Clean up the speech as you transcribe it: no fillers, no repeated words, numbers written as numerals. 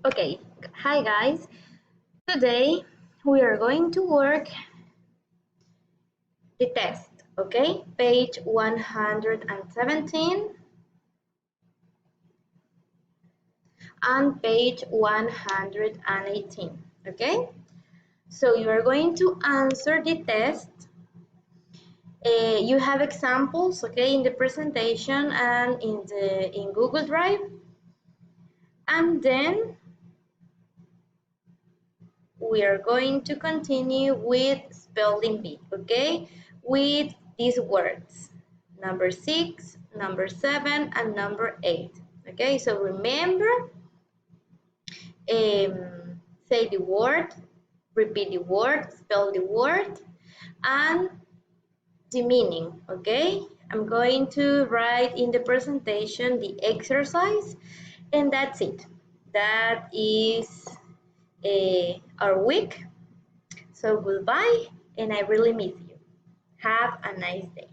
Okay, hi guys. Today we are going to work the test, okay? Page 117 and page 118, okay? So you are going to answer the test. You have examples, okay, in the presentation and in Google Drive. And then we are going to continue with spelling bee, okay, with these words, number 6, number 7, and number 8. Okay, so remember, say the word, repeat the word, spell the word, and the meaning. Okay, I'm going to write in the presentation the exercise, and that's it. That is our week. So goodbye, and I really miss you. Have a nice day.